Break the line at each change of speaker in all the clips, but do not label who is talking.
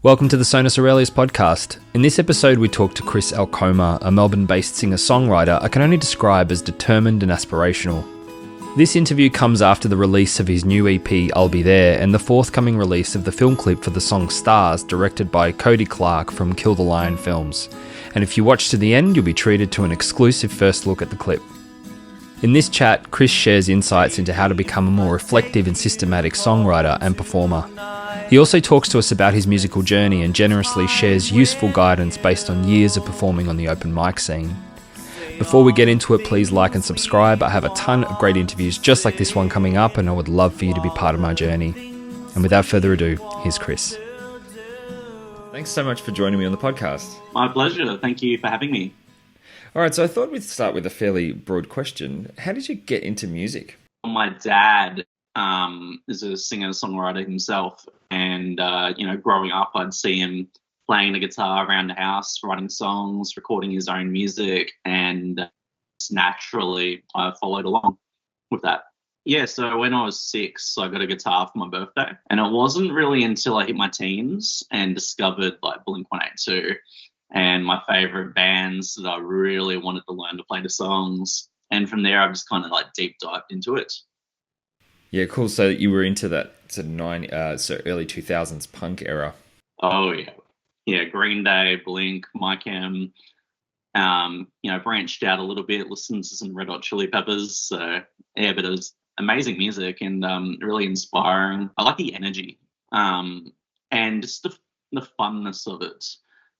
Welcome to the Sonus Aurelius podcast. In this episode, we talk to Chris Alcoma, a Melbourne-based singer-songwriter I can only describe as determined and aspirational. This interview comes after the release of his new EP, I'll Be There, and the forthcoming release of the film clip for the song Stars, directed by Cody Clarke from Kill the Lion Films. And if you watch to the end, you'll be treated to an exclusive first look at the clip. In this chat, Chris shares insights into how to become a more reflective and systematic songwriter and performer. He also talks to us about his musical journey and generously shares useful guidance based on years of performing on the open mic scene. Before we get into it, please like and subscribe. I have a ton of great interviews just like this one coming up, and I would love for you to be part of my journey. And without further ado, here's Chris. Thanks so much for joining me on the podcast.
My pleasure. Thank you for having me.
All right, so I thought we'd start with a fairly broad question. How did you get into music?
My dad is a singer-songwriter himself, and growing up, I'd see him playing the guitar around the house, writing songs, recording his own music, and just naturally I followed along with that. Yeah, so when I was 6, I got a guitar for my birthday, and it wasn't really until I hit my teens and discovered like Blink-182 and my favorite bands that I really wanted to learn to play the songs. And from there, I just kind of like deep dived into it.
Yeah, cool. So you were into that sort of early 2000s punk era.
Oh yeah, yeah. Green Day, Blink, My Chem. Branched out a little bit, listened to some Red Hot Chili Peppers. So yeah, but it was amazing music and really inspiring. I like the energy and just the funness of it,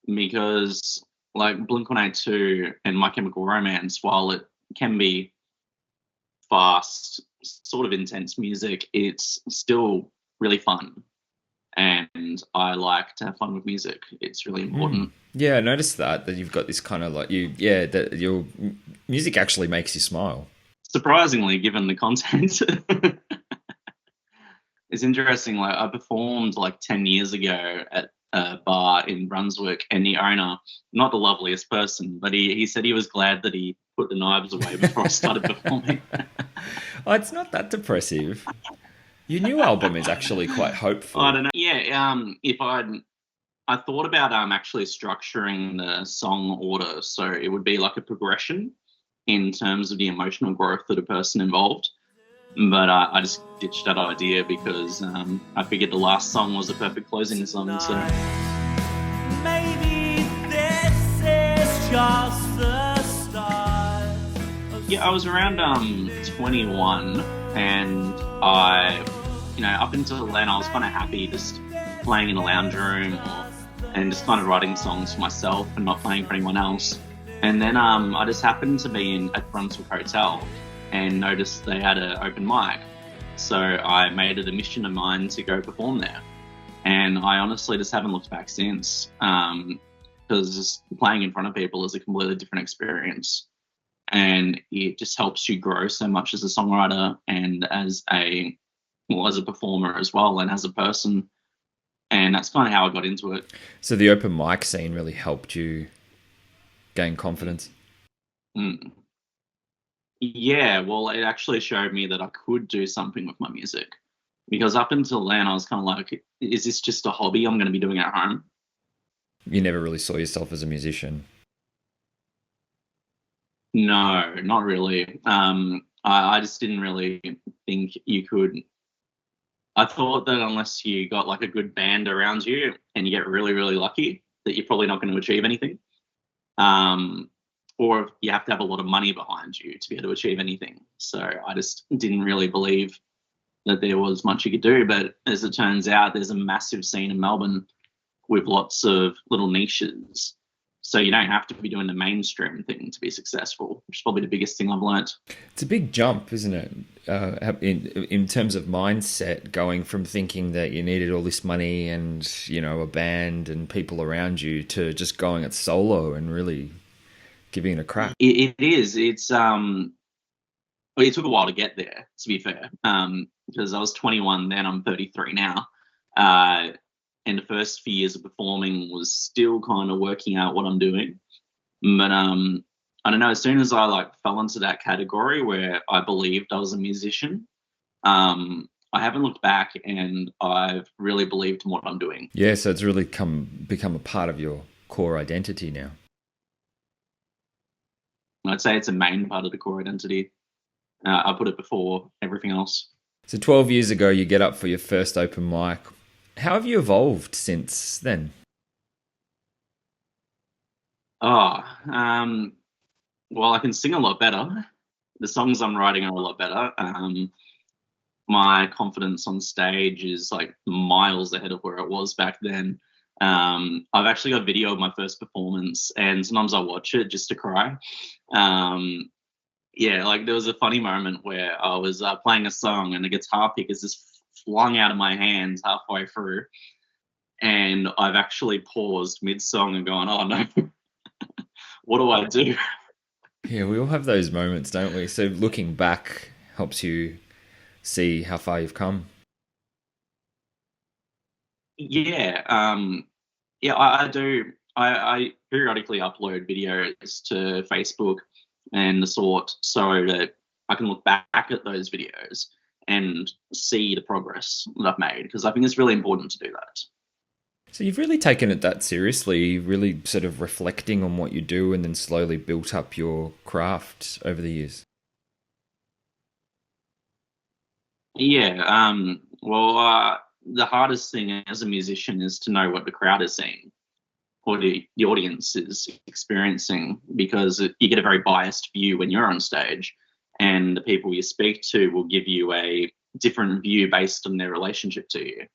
because like Blink-182 and My Chemical Romance, while it can be fast, sort of intense music, it's still really fun. And I like to have fun with music. It's really important.
Yeah, I noticed that you've got this kind of like that your music actually makes you smile.
Surprisingly, given the content. It's interesting. Like I performed like 10 years ago at a bar in Brunswick, and the owner, not the loveliest person, but he said he was glad that he put the knives away before I started performing.
Oh, it's not that depressive. Your new album is actually quite hopeful.
I don't know. Yeah, I thought about actually structuring the song order so it would be like a progression in terms of the emotional growth of the person involved. But I just ditched that idea because I figured the last song was the perfect closing song. So
maybe this is just the start.
Yeah, I was around 21, and I, up until then I was kind of happy just playing in a lounge room and just kind of writing songs for myself and not playing for anyone else. And then I just happened to be at Brunswick Hotel and noticed they had an open mic. So I made it a mission of mine to go perform there. And I honestly just haven't looked back since, because just playing in front of people is a completely different experience. And it just helps you grow so much as a songwriter and as a performer as well, and as a person. And that's kind of how I got into it.
So the open mic scene really helped you gain confidence?
Yeah, well, it actually showed me that I could do something with my music, because up until then I was kind of like, is this just a hobby I'm going to be doing at home?
You never really saw yourself as a musician?
No, not really. I just didn't really think you could. I thought that unless you got like a good band around you and you get really, really lucky, that you're probably not going to achieve anything. Or you have to have a lot of money behind you to be able to achieve anything. So I just didn't really believe that there was much you could do. But as it turns out, there's a massive scene in Melbourne with lots of little niches. So you don't have to be doing the mainstream thing to be successful, which is probably the biggest thing I've learnt.
It's a big jump, isn't it? In terms of mindset, going from thinking that you needed all this money and, a band and people around you to just going it solo and really giving it a crack.
It is. It's it took a while to get there, to be fair, because I was 21 then. I'm 33 now, and the first few years of performing was still kind of working out what I'm doing. But I don't know. As soon as I fell into that category where I believed I was a musician, I haven't looked back, and I've really believed in what I'm doing.
Yeah, so it's really become a part of your core identity now.
I'd say it's a main part of the core identity. I put it before everything else.
So 12 years ago, you get up for your first open mic. How have you evolved since then?
Oh, well, I can sing a lot better. The songs I'm writing are a lot better. My confidence on stage is like miles ahead of where it was back then. I've actually got video of my first performance, and sometimes I watch it just to cry. Yeah, like there was a funny moment where I was playing a song and the guitar pick is just flung out of my hands halfway through, and I've actually paused mid-song and gone, "Oh no, what do I do?"
Yeah, we all have those moments, don't we? So looking back helps you see how far you've come.
Yeah, yeah, I do. I periodically upload videos to Facebook and the sort, so that I can look back at those videos and see the progress that I've made, because I think it's really important to do that.
So you've really taken it that seriously, really sort of reflecting on what you do and then slowly built up your craft over the years.
Yeah, well, the hardest thing as a musician is to know what the crowd is seeing or the audience is experiencing, because you get a very biased view when you're on stage, and the people you speak to will give you a different view based on their relationship to you.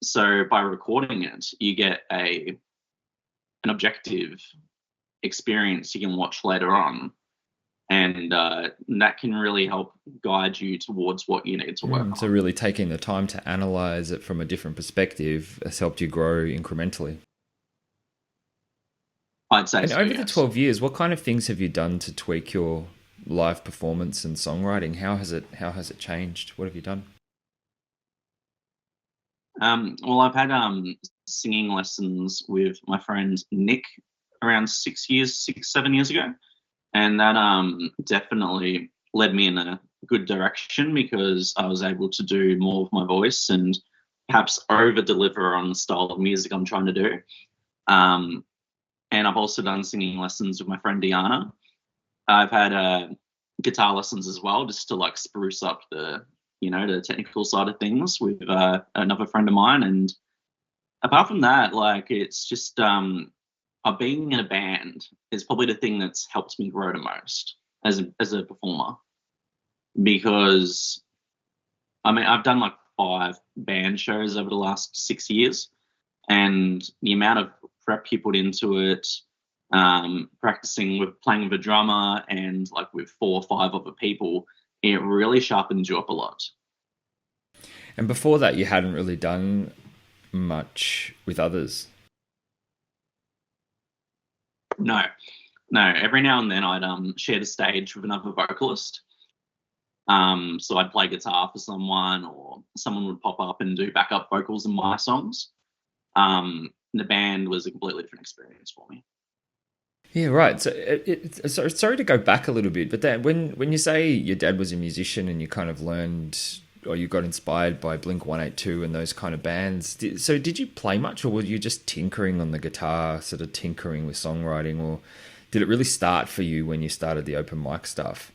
So by recording it, you get an objective experience you can watch later on, and that can really help guide you towards what you need to work on.
So really taking the time to analyze it from a different perspective has helped you grow incrementally.
I'd say
And
so,
over
yes.
the 12 years, what kind of things have you done to tweak your live performance and songwriting? How has it changed? What have you done?
Well, I've had singing lessons with my friend Nick around 7 years ago, and that definitely led me in a good direction, because I was able to do more with my voice and perhaps over deliver on the style of music I'm trying to do. And I've also done singing lessons with my friend Deanna. I've had guitar lessons as well, just to like spruce up the technical side of things with another friend of mine. And apart from that, like, it's just being in a band is probably the thing that's helped me grow the most as a performer, because I mean, I've done like 5 band shows over the last 6 years, and the amount of prep you put into it, practicing with playing with a drummer and like with 4 or 5 other people, it really sharpens you up a lot.
And before that, you hadn't really done much with others.
No. Every now and then I'd share the stage with another vocalist. So I'd play guitar for someone, or someone would pop up and do backup vocals in my songs. The band was a completely different experience for me.
Yeah, right. So sorry to go back a little bit, but then when you say your dad was a musician and you kind of learned, or you got inspired by Blink-182 and those kind of bands, did you play much, or were you just tinkering on the guitar, sort of tinkering with songwriting, or did it really start for you when you started the open mic stuff?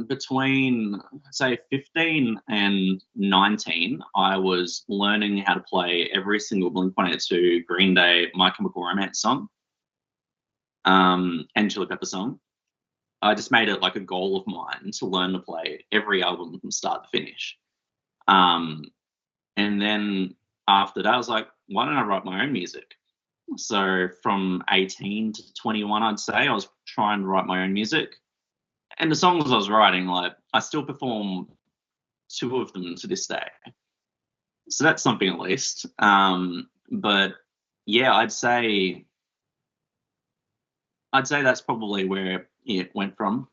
Between, say, 15 and 19, I was learning how to play every single Blink-182, Green Day, My Chemical Romance song, and Chili Pepper song. I just made it like a goal of mine to learn to play every album from start to finish. And then after that, I was like, why don't I write my own music? So from 18 to 21, I'd say, I was trying to write my own music. And the songs I was writing, like, I still perform 2 of them to this day. So that's something at least. But yeah, I'd say that's probably where it went from.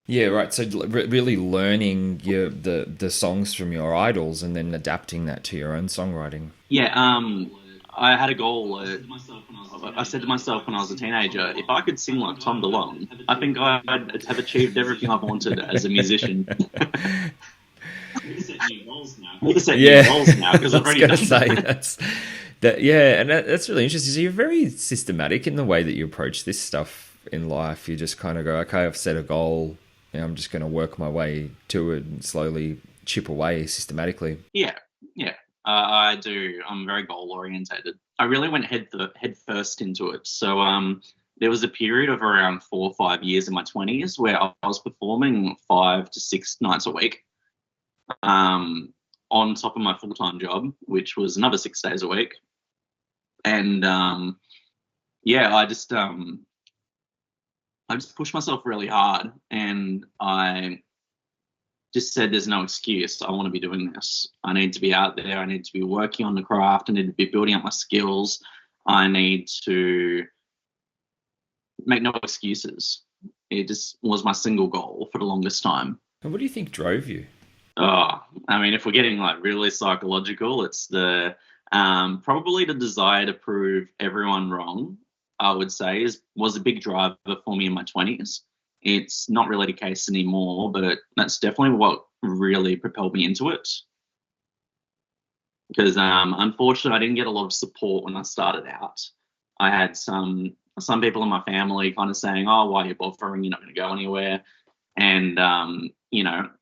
Yeah, right. So really learning the songs from your idols and then adapting that to your own songwriting.
Yeah, I had a goal. I said to myself when I was a teenager, if I could sing like Tom DeLonge, I think I'd have achieved everything I've wanted as a musician. I need to set new goals now because I've already done
that's really interesting. So you're very systematic in the way that you approach this stuff in life. You just kind of go, okay, I've set a goal, and I'm just going to work my way to it and slowly chip away systematically.
Yeah. I do. I'm very goal orientated. I really went head first into it. So there was a period of around 4 or 5 years in my 20s where I was performing 5 to 6 nights a week, on top of my full-time job, which was another 6 days a week. And I just pushed myself really hard, and I just said there's no excuse. I want to be doing this. I need to be out there. I need to be working on the craft. I need to be building up my skills. I need to make no excuses. It just was my single goal for the longest time.
And what do you think drove you?
Oh, I mean, if we're getting like really psychological, it's the probably the desire to prove everyone wrong, I would say, was a big driver for me in my 20s. It's not really the case anymore, but that's definitely what really propelled me into it. Because unfortunately, I didn't get a lot of support when I started out. I had some people in my family kind of saying, "Oh, why are you bothering? You're not going to go anywhere." And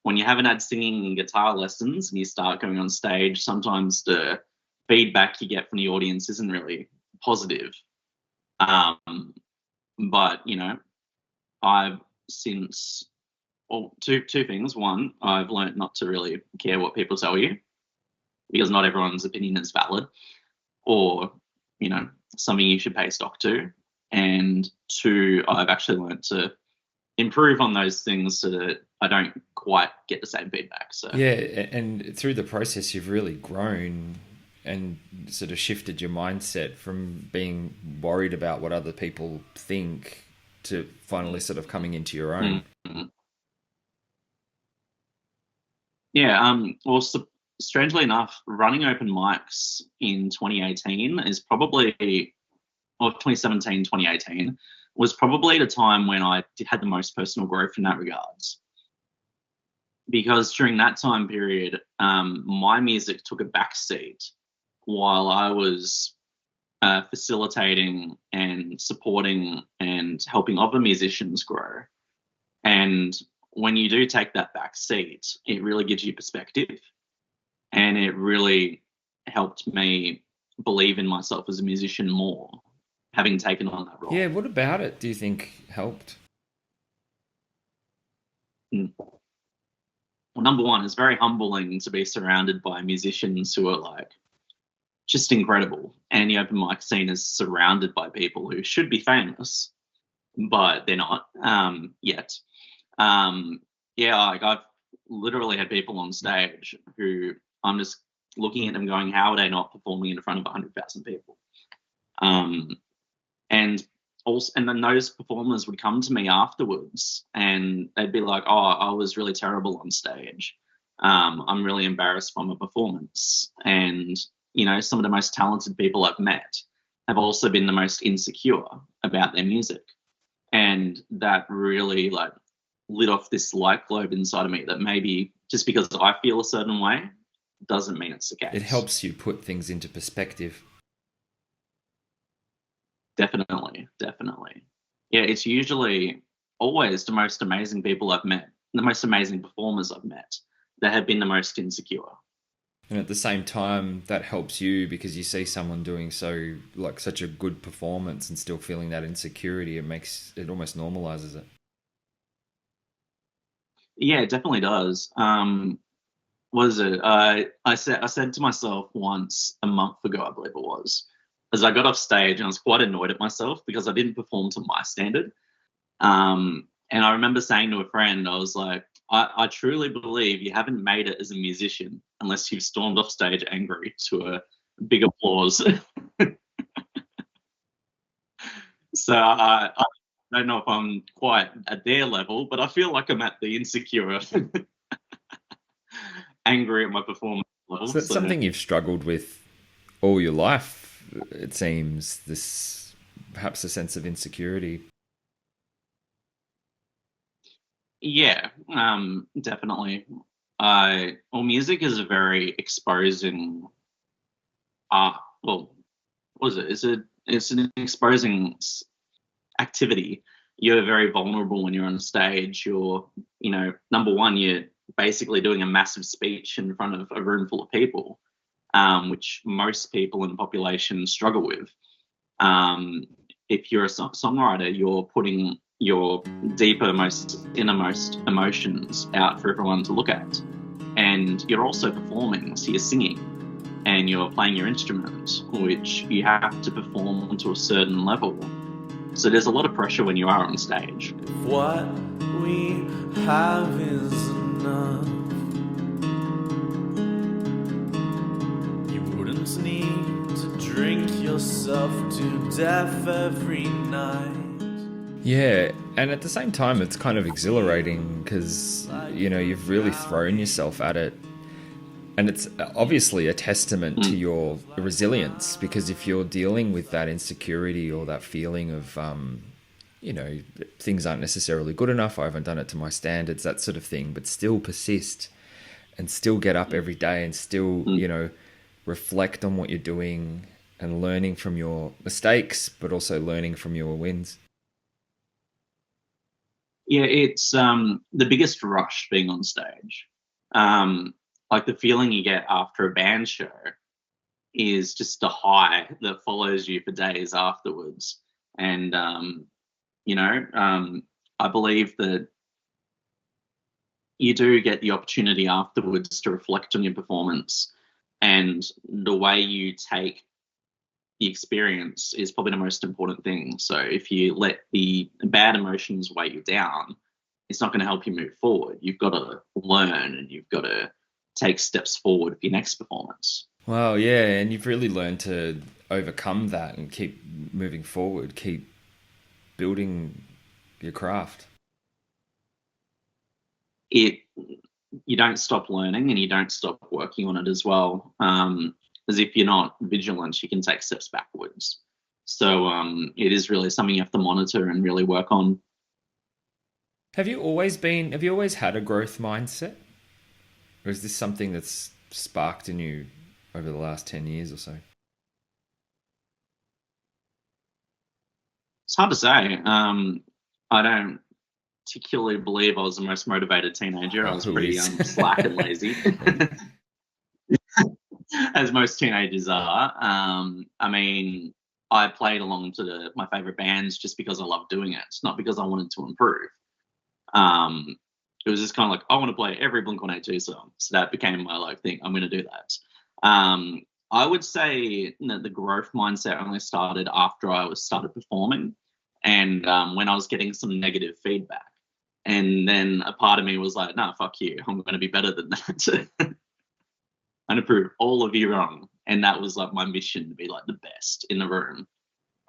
when you haven't had singing and guitar lessons and you start going on stage, sometimes the feedback you get from the audience isn't really positive. But I've since, well, two things. One, I've learned not to really care what people tell you, because not everyone's opinion is valid, or something you should pay stock to. And two, I've actually learned to improve on those things so that I don't quite get the same feedback. So
yeah, and through the process, you've really grown and sort of shifted your mindset from being worried about what other people think to finally sort of coming into your own.
Mm-hmm. Yeah. Well, strangely enough, running open mics in 2018 is probably, or 2017, 2018, was probably the time when I had the most personal growth in that regards. Because during that time period, my music took a back seat while I was facilitating and supporting and helping other musicians grow. And when you do take that back seat, it really gives you perspective, and it really helped me believe in myself as a musician more, having taken on that role.
Yeah, what about it do you think helped?
Well, number one, it's very humbling to be surrounded by musicians who are like just incredible. And the open mic scene is surrounded by people who should be famous, but they're not yet. Like I've literally had people on stage who I'm just looking at them going, how are they not performing in front of 100,000 people? And then those performers would come to me afterwards and they'd be like, oh, I was really terrible on stage. I'm really embarrassed by my performance. And, some of the most talented people I've met have also been the most insecure about their music. And that really lit off this light globe inside of me that maybe just because I feel a certain way doesn't mean it's the case.
It helps you put things into perspective.
Definitely. Yeah, it's usually always the most amazing people I've met, the most amazing performers I've met that have been the most insecure.
And at the same time, that helps you because you see someone doing such a good performance and still feeling that insecurity. It almost normalizes it. Yeah,
it definitely does. What is it? I said to myself once a month ago, I believe it was, as I got off stage, and I was quite annoyed at myself because I didn't perform to my standard. And I remember saying to a friend, I was like, I truly believe you haven't made it as a musician unless you've stormed off stage angry to a big applause. So I don't know if I'm quite at their level, but I feel like I'm at the insecure, angry at my performance level.
So that's something you've struggled with all your life, it seems, this perhaps a sense of insecurity.
Yeah, definitely. Well, music is a very exposing art. Well, what is it? It's an exposing activity. You're very vulnerable when you're on stage. Number one, you're basically doing a massive speech in front of a room full of people, which most people in the population struggle with. If you're a songwriter, you're putting your deeper, most innermost emotions out for everyone to look at. And you're also performing, so you're singing and you're playing your instrument, which you have to perform to a certain level. So there's a lot of pressure when you are on stage.
If what we have is enough, you wouldn't need to drink yourself to death every night.
Yeah, and at the same time, it's kind of exhilarating because, you've really thrown yourself at it. And it's obviously a testament to your resilience, because if you're dealing with that insecurity or that feeling of, things aren't necessarily good enough, I haven't done it to my standards, that sort of thing, but still persist and still get up every day and still, reflect on what you're doing and learning from your mistakes, but also learning from your wins.
Yeah, it's the biggest rush being on stage. Like the feeling you get after a band show is just a high that follows you for days afterwards. And, I believe that you do get the opportunity afterwards to reflect on your performance, and the way you take the experience is probably the most important thing. So if you let the bad emotions weigh you down, it's not going to help you move forward. You've got to learn and you've got to take steps forward for your next performance.
Wow, yeah, and you've really learned to overcome that and keep moving forward, keep building your craft.
You don't stop learning and you don't stop working on it as well. As if you're not vigilant, you can take steps backwards. So it is really something you have to monitor and really work on.
Have you always had a growth mindset? Or is this something that's sparked in you over the last 10 years or so?
It's hard to say. I don't particularly believe I was the most motivated teenager. I was pretty slack and lazy, as most teenagers are. I played along to my favourite bands just because I loved doing it. It's not because I wanted to improve. It was just kind of like, I want to play every Blink-182 song. So that became my thing. I'm going to do that. I would say that the growth mindset only started after I started performing, and when I was getting some negative feedback. And then a part of me was like, no, fuck you. I'm going to be better than that. I'm going to prove all of you wrong. And that was my mission, to be the best in the room.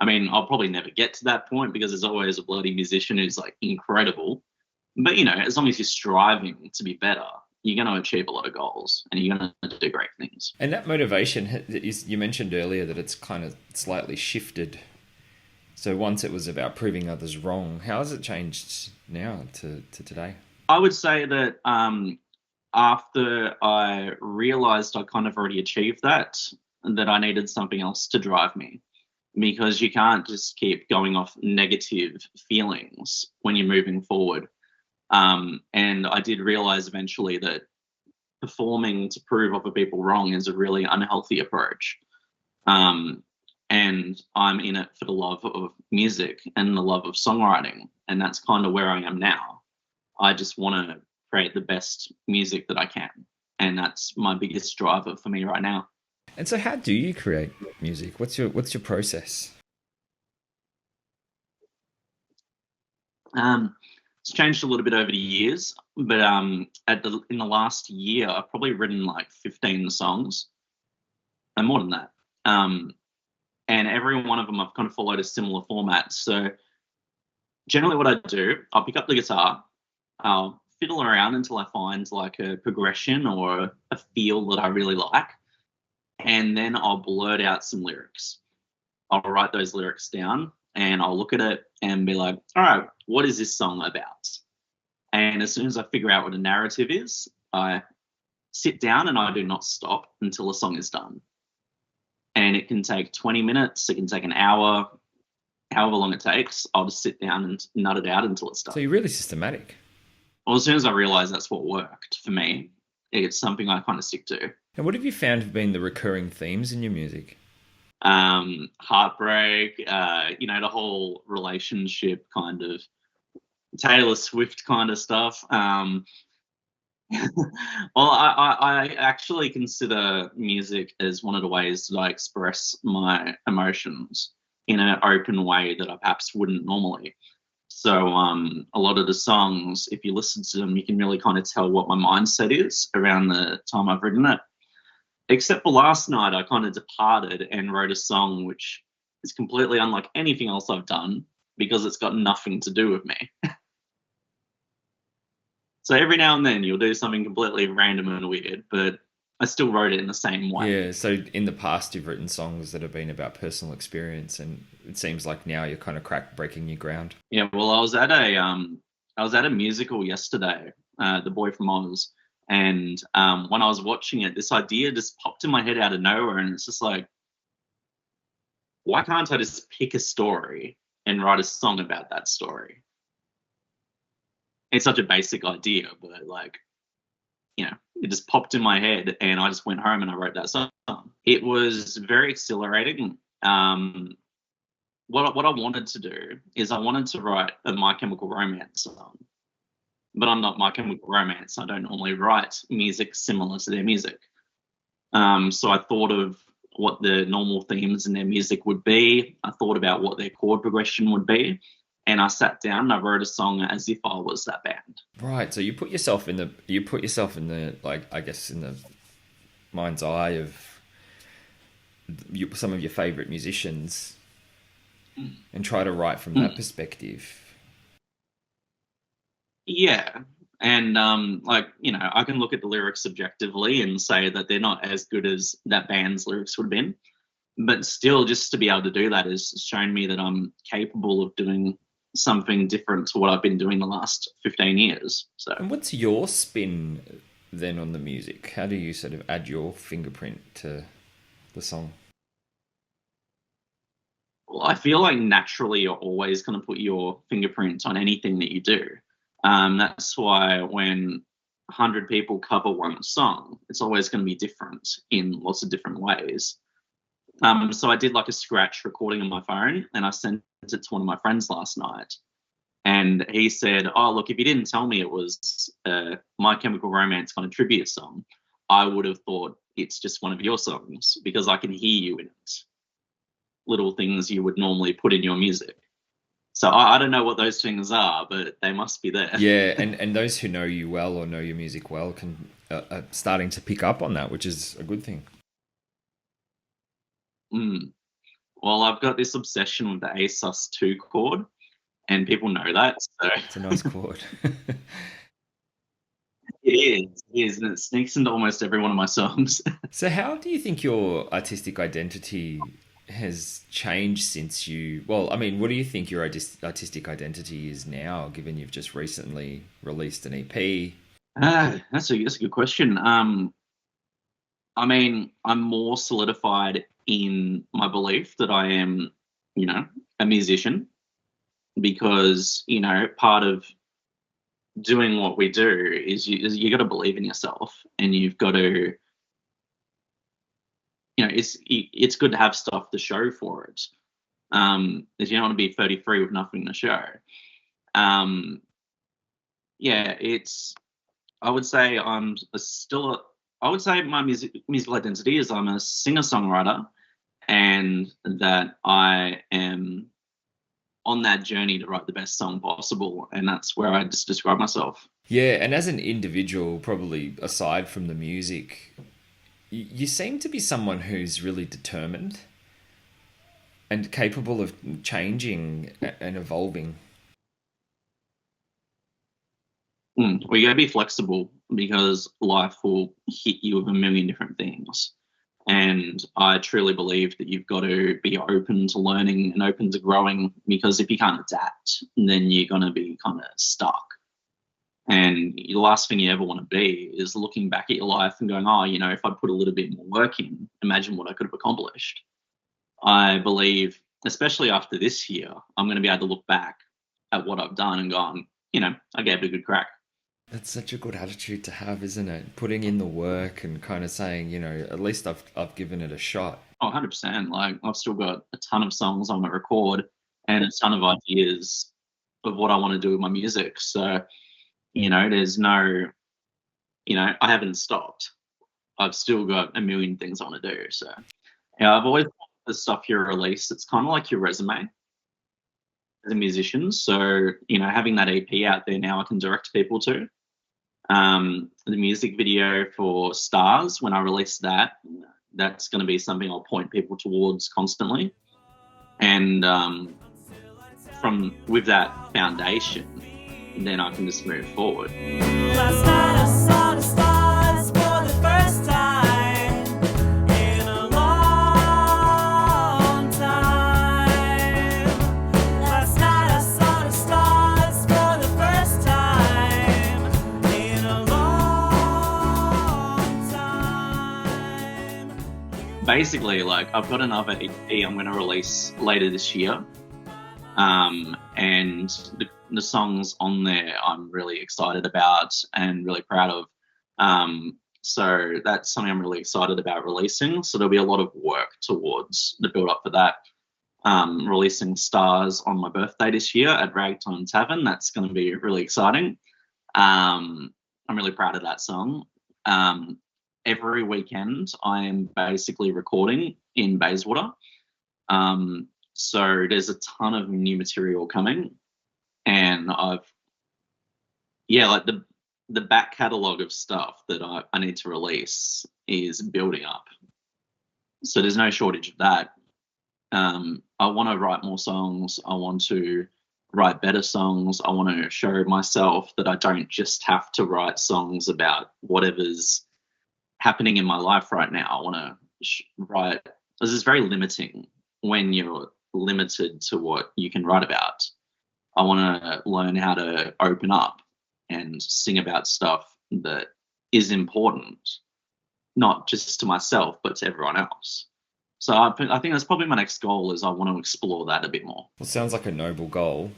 I'll probably never get to that point because there's always a bloody musician who's incredible. But, as long as you're striving to be better, you're going to achieve a lot of goals and you're going to do great things.
And that motivation, you mentioned earlier that it's kind of slightly shifted. So once it was about proving others wrong, how has it changed now to today?
I would say that after I realised I kind of already achieved that I needed something else to drive me, because you can't just keep going off negative feelings when you're moving forward. And I did realise eventually that performing to prove other people wrong is a really unhealthy approach. And I'm in it for the love of music and the love of songwriting. And that's kind of where I am now. I just want to create the best music that I can. And that's my biggest driver for me right now.
And so how do you create music? What's your process?
It's changed a little bit over the years, but in the last year, I've probably written 15 songs, and more than that. And every one of them I've kind of followed a similar format. So generally what I do, I'll pick up the guitar, I'll fiddle around until I find a progression or a feel that I really like, and then I'll blurt out some lyrics. I'll write those lyrics down and I'll look at it and be like, all right, what is this song about? And as soon as I figure out what a narrative is, I sit down and I do not stop until a song is done. And it can take 20 minutes, it can take an hour, however long it takes. I'll just sit down and nut it out until it's done.
So you're really systematic.
Well, as soon as I realize that's what worked for me, it's something I kind of stick to.
And what have you found have been the recurring themes in your music?
Heartbreak, the whole relationship kind of Taylor Swift kind of stuff. Well, I actually consider music as one of the ways that I express my emotions in an open way that I perhaps wouldn't normally. So a lot of the songs, if you listen to them, you can really kind of tell what my mindset is around the time I've written it. Except for last night, I kind of departed and wrote a song which is completely unlike anything else I've done because it's got nothing to do with me. So every now and then you'll do something completely random and weird, but I still wrote it in the same way.
Yeah, so in the past you've written songs that have been about personal experience, and it seems like now you're kind of breaking new ground.
Yeah, well, I was at a musical yesterday, The Boy from Oz, and when I was watching it, this idea just popped in my head out of nowhere, and it's just like, why can't I just pick a story and write a song about that story? It's such a basic idea, but it just popped in my head and I just went home and I wrote that song. It was very exhilarating. What I wanted to do is I wanted to write a My Chemical Romance song, but I'm not My Chemical Romance. I don't normally write music similar to their music. So I thought of what the normal themes in their music would be. I thought about what their chord progression would be. And I sat down and I wrote a song as if I was that band.
Right. So you put yourself in the like, I guess, in the mind's eye of some of your favorite musicians and try to write from that perspective.
Yeah. And I can look at the lyrics subjectively and say that they're not as good as that band's lyrics would have been. But still, just to be able to do that has shown me that I'm capable of doing something different to what I've been doing the last 15 years. So,
and what's your spin then on the music? How do you sort of add your fingerprint to the song?
Well, I feel like naturally you're always going to put your fingerprint on anything that you do. That's why when 100 people cover one song, it's always going to be different in lots of different ways. So I did like a scratch recording on my phone and I sent it to one of my friends last night. And he said, oh, look, if you didn't tell me it was My Chemical Romance kind of tribute song, I would have thought it's just one of your songs because I can hear you in it. Little things you would normally put in your music. So I don't know what those things are, but they must be there.
Yeah, and those who know you well or know your music well can are starting to pick up on that, which is a good thing.
Well, I've got this obsession with the A sus2 chord, and people know that. So
it's a nice chord.
It is, and it sneaks into almost every one of my songs.
So how do you think your artistic identity has changed since you... Well, I mean, what do you think your artistic identity is now, given you've just recently released an EP?
That's a good question. I mean, I'm more solidified in my belief that I am, a musician because, part of doing what we do is you got to believe in yourself and you've got to, it's good to have stuff to show for it. If you don't want to be 33 with nothing to show. I would say I would say my musical identity is I'm a singer-songwriter and that I am on that journey to write the best song possible, and that's where I just describe myself.
Yeah, and as an individual, probably aside from the music, you seem to be someone who's really determined and capable of changing and evolving.
Well, you got to be flexible because life will hit you with a million different things. And I truly believe that you've got to be open to learning and open to growing, because if you can't adapt, then you're going to be kind of stuck. And the last thing you ever want to be is looking back at your life and going, oh, if I'd put a little bit more work in, imagine what I could have accomplished. I believe, especially after this year, I'm going to be able to look back at what I've done and gone, I gave it a good crack.
That's such a good attitude to have, isn't it? Putting in the work and kind of saying, at least I've given it a shot.
Oh, 100%. Like, I've still got a ton of songs I want to record and a ton of ideas of what I want to do with my music. So, there's no, I haven't stopped. I've still got a million things I want to do. So, I've always thought the stuff you release, it's kind of like your resume as a musician. So, having that EP out there now, I can direct people to. The music video for Stars, when I release that, that's going to be something I'll point people towards constantly. And with that foundation, then I can just move forward.
Last night I saw the stars for the first time in a long time. Last night I saw the stars for the first time in a long time.
Basically, like, I've got another EP I'm going to release later this year. And the songs on there I'm really excited about and really proud of. So that's something I'm really excited about releasing. So there'll be a lot of work towards the build up for that. Releasing Stars on my birthday this year at Ragtime Tavern. That's going to be really exciting. I'm really proud of that song. Every weekend I am basically recording in Bayswater. So there's a ton of new material coming, and the back catalogue of stuff that I need to release is building up. So there's no shortage of that. I want to write more songs. I want to write better songs. I want to show myself that I don't just have to write songs about whatever's happening in my life right now. I want to write, because it's very limiting when you're limited to what you can write about. I want to learn how to open up and sing about stuff that is important, not just to myself, but to everyone else. So I think that's probably my next goal, is I want to explore that a bit more.
Well, sounds like a noble goal.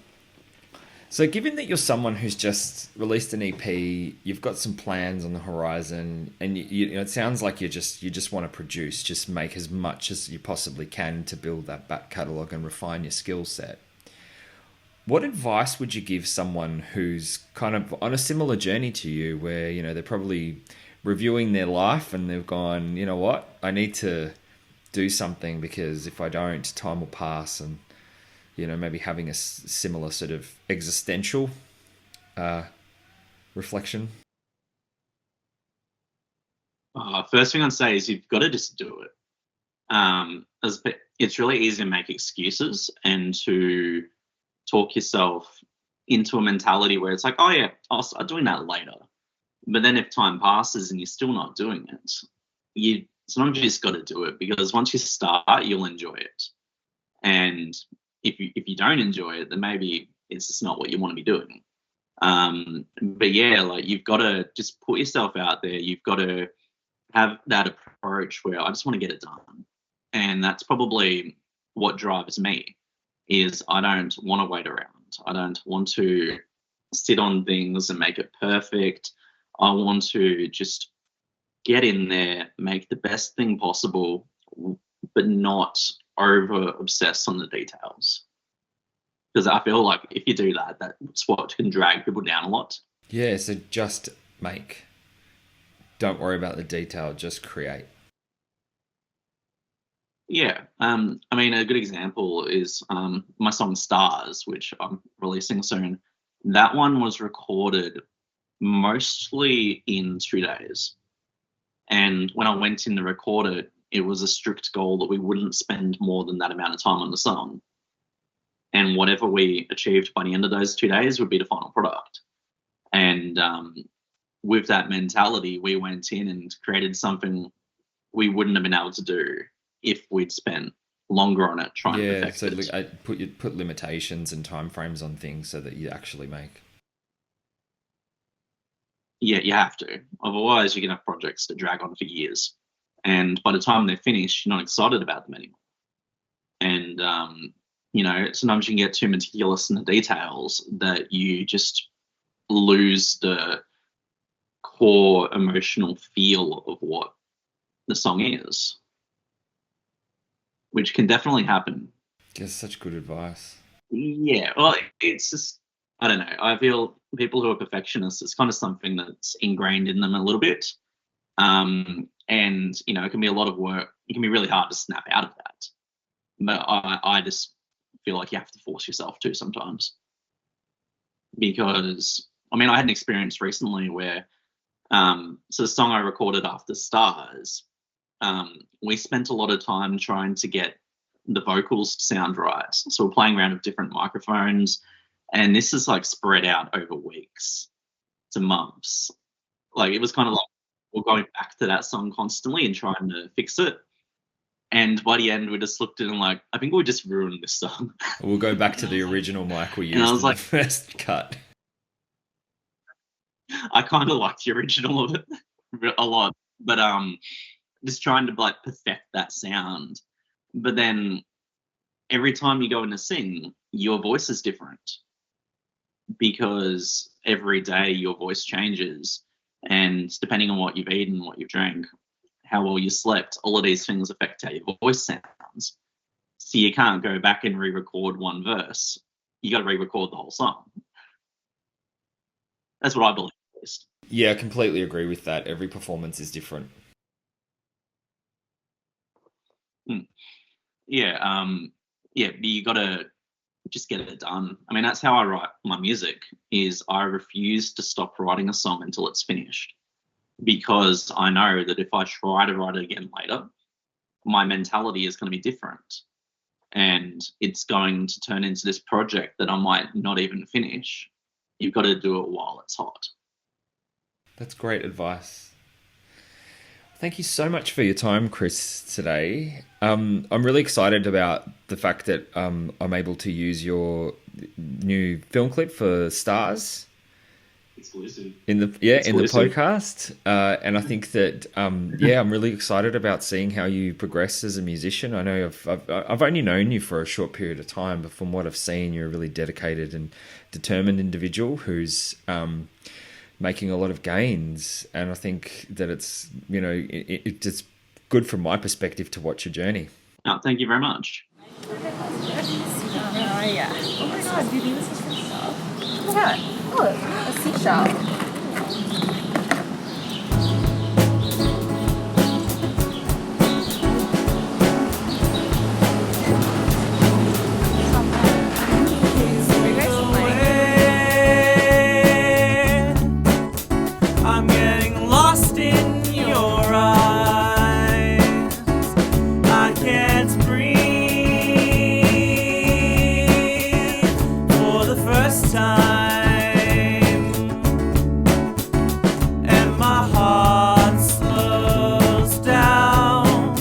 So given that you're someone who's just released an EP, you've got some plans on the horizon, and it sounds like you just want to produce, just make as much as you possibly can to build that back catalogue and refine your skill set. What advice would you give someone who's kind of on a similar journey to you, where, they're probably reviewing their life and they've gone, you know what, I need to do something, because if I don't, time will pass, and maybe having a similar sort of existential reflection?
First thing I'd say is you've got to just do it. It's really easy to make excuses and to talk yourself into a mentality where it's like, oh yeah, I'll start doing that later. But then if time passes and you're still not doing it, sometimes you just got to do it, because once you start, you'll enjoy it. And if you don't enjoy it, then maybe it's just not what you want to be doing. But yeah, like, you've got to just put yourself out there. You've got to have that approach where I just want to get it done. And that's probably what drives me, is I don't want to wait around. I don't want to sit on things and make it perfect. I want to just get in there, make the best thing possible, but not over obsess on the details. Because I feel like if you do that, that's what can drag people down a lot.
Yeah, so just make. Don't worry about the detail, just create.
Yeah. A good example is my song Stars, which I'm releasing soon. That one was recorded mostly in 2 days. And when I went in to record it, it was a strict goal that we wouldn't spend more than that amount of time on the song. And whatever we achieved by the end of those 2 days would be the final product. And with that mentality, we went in and created something we wouldn't have been able to do if we'd spent longer on it trying to perfect
so
it.
I put limitations and timeframes on things so that you actually make.
Yeah, you have to. Otherwise, you can have projects that drag on for years. And by the time they're finished, you're not excited about them anymore. And, sometimes you can get too meticulous in the details that you just lose the core emotional feel of what the song is, which can definitely happen.
That's such good advice.
Yeah, well, it's just, I don't know. I feel people who are perfectionists, it's kind of something that's ingrained in them a little bit. And, it can be a lot of work. It can be really hard to snap out of that. But I just feel like you have to force yourself to sometimes. Because, I had an experience recently where, so the song I recorded after Stars, we spent a lot of time trying to get the vocals to sound right. So we're playing around with different microphones, and this is like spread out over weeks to months. Like, it was kind of like we're going back to that song constantly and trying to fix it. And by the end, we just looked at it and like, I think we just ruined this song.
We'll go back to the original mic we used
I was
in
like,
the first cut.
I kind of liked the original of it a lot, but just trying to like perfect that sound. But then every time you go in to sing, your voice is different because every day your voice changes, and depending on what you've eaten, what you've drank, how well you slept, all of these things affect how your voice sounds. So you can't go back and re-record one verse. You got to re-record the whole song. That's what I believe, at least.
Yeah, I completely agree with that. Every performance is different.
Yeah, but you got to just get it done. That's how I write my music, is I refuse to stop writing a song until it's finished, because I know that if I try to write it again later, my mentality is going to be different, and it's going to turn into this project that I might not even finish. You've got to do it while it's hot.
That's great advice. Thank you so much for your time, Chris, today. I'm really excited about the fact that I'm able to use your new film clip for Stars.
Exclusive.
In the podcast, and I think that I'm really excited about seeing how you progress as a musician. I know I've only known you for a short period of time, but from what I've seen, you're a really dedicated and determined individual who's making a lot of gains, and I think that it's it's good from my perspective to watch your journey.
Oh, thank you very much.
Oh yeah. Oh my god, dude, this is good stuff. Yeah. Oh, a seashell.
I'm getting lost in your eyes. I can't breathe for the first time, and my heart slows down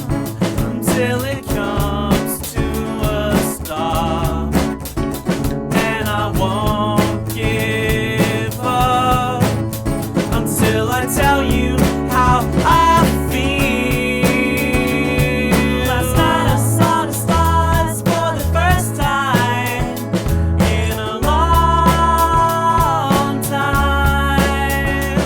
until it comes to a stop, and I won't give up until I tell you how I feel. Last night I saw the stars for the first time in a long time.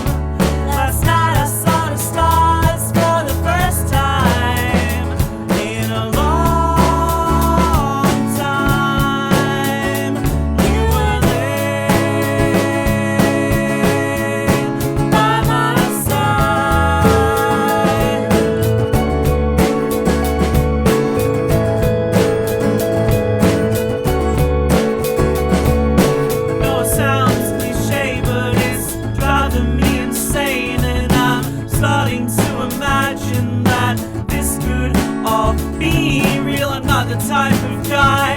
Last night I saw the stars for the first time in a long time. You were there by my side. No, it sounds cliche, but it's driving me insane, and I'm starting to imagine that this could all be real. I'm not the type of guy